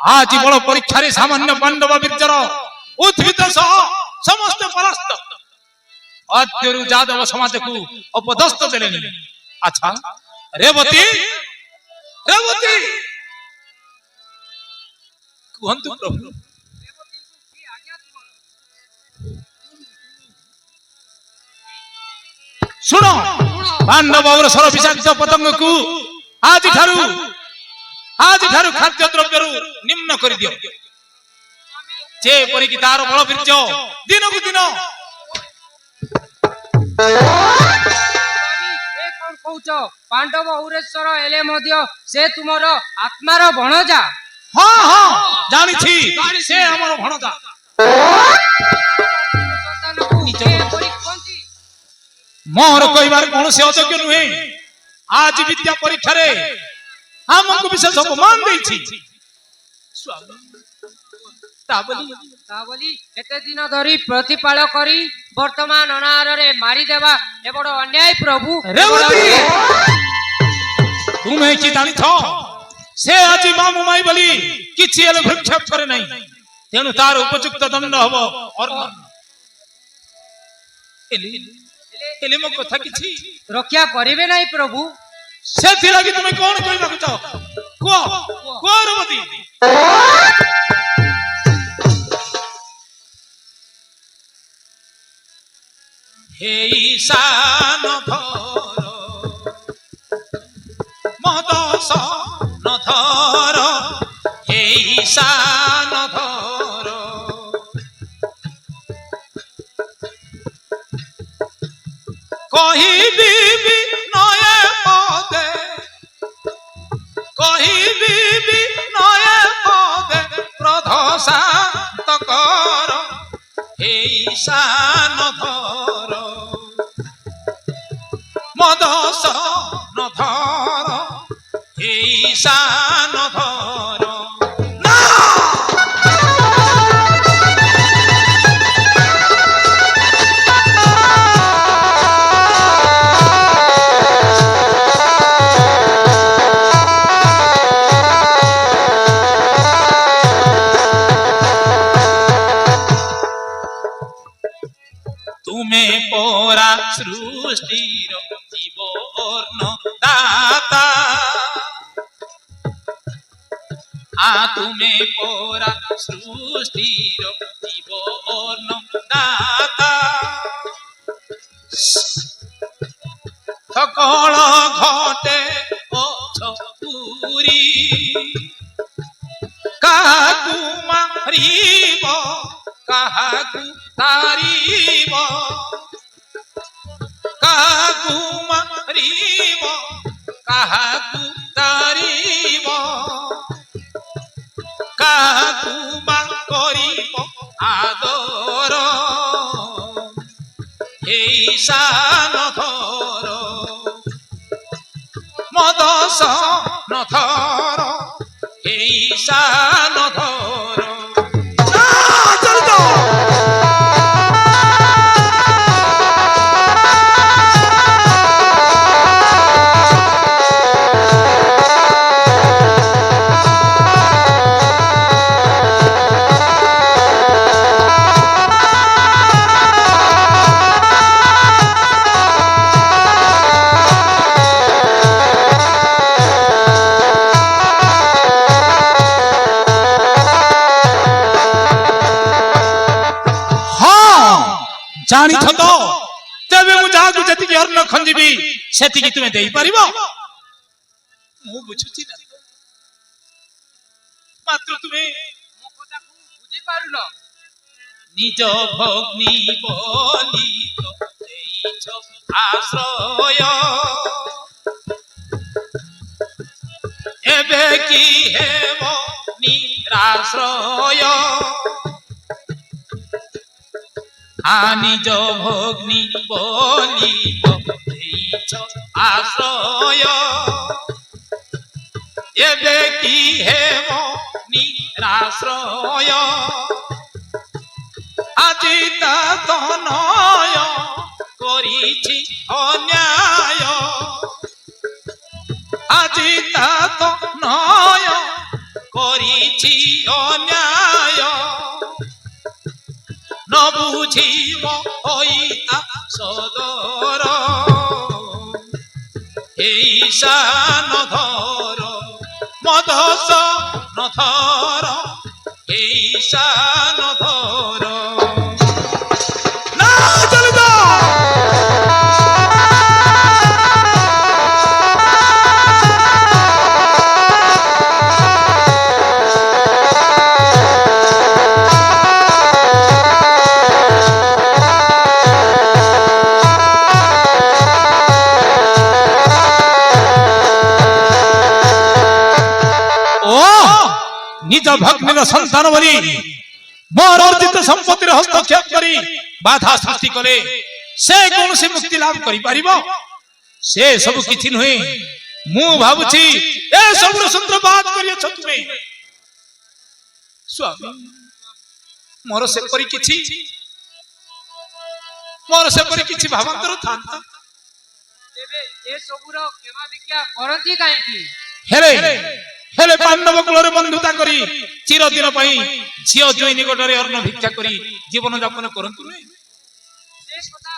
आज बड़ परीक्षा सामान्य पांडव वीरजर उद्भिद सह समस्त परास्त अद्यरु जादव समाज को अपदस्थ देले। अच्छा रेवती रेवती कहंतु प्रभु सुनो पांडव और सर विषाक्त पतंग को आज ठारू खाद्य द्रव्य निम्न कर दियो जे परि कि तार बल वीर्य दिन को दिन पांडव औरेश्वर एले मध्य से तुमर आत्मार भणजा। हाँ हाँ जानी छी से हमर भणजा मोर कहबार कौन से अयोग्य नुहे। आज विद्या परीक्षा रे हमको विशेष अपमान देछि ताबली एते दिन धरी प्रतिपाल करी वर्तमान अनार रे मारी देवा ए बड़ अन्याय प्रभु। रेवती तुम्हें कि जानी थो से आज मामू माई बोली किछि एले भक्षेप करे नहीं तेनु तार उपयुक्त दंड हबो और एले मो कथा किछि रक्षा करिवे नहीं प्रभु। सेथि लागि तुमे कोन कहबा को चाहो को रेवती हे ईशान धर मदस न धर हे ईशान धर कहिबी नये पदे कहिबी नये पदे प्रधसा तकर हे ईशान धर मदस न धर हे ईशान धर तुम्हें पोरा सृष्टिर जीवन दाता तुम्हें पोरा सृष्टिर जीवन दाता सकल घटे अछपुरी काकू मारिब काहाकू तारीब काकू मारिब काहाकू तारीब काकू मा करिब आदर हे ईशान धर मदस न धर हे ईशान धर जानी तो तबे मु जागु जति अन्न खंजीबी सेति कि तुमे देई परिबो मु बुझुची ना मात्र तुमे मो कथा को बुझी पारुनो निज भग्नी बोली तो देइछो आश्रय एबे की हेबो निराश्रय निज भग्नी बोली देइछ आश्रय एबे की हेम निराश्रय আজি তা তনয় করিছি অন্যায় আজি তা তনয় ଅନ୍ୟାୟ ନ ବୁଝିବ ହୋଇତା ସଦର এই শান ধর মদস নধর এই শান ধর না চলে যা নিজ ভগ্নীর সন্তান বলি মোর অর্জিত সম্পত্তির হস্তক্ষেপ করি বাধা সৃষ্টি কলে সে কৌশি মুক্তি লাভ করি পারিব সে সব কিছু নহে মু ভাবুছি এ সবুর সূত্রপাত করিয়াছ তুমি স্বামী মোর সেপরি କିଛି ଭାବାନ୍ତର ଥାନ୍ତା ତେବେ ଏ ସବୁର କ୍ଷମା ଭିକ୍ଷା କରନ୍ତି କାହିଁକି ହେଲେ ପାଣ୍ଡବ କୁଳରେ ବନ୍ଧୁତା କରି ଚିରଦିନ ପାଇଁ ଝିଅ ଜୋଇଁ ନିକଟରେ ଅନ୍ନ ଭିକ୍ଷା କରି ଜୀବନ ଯାପନ କରନ୍ତୁ ସେ କଥା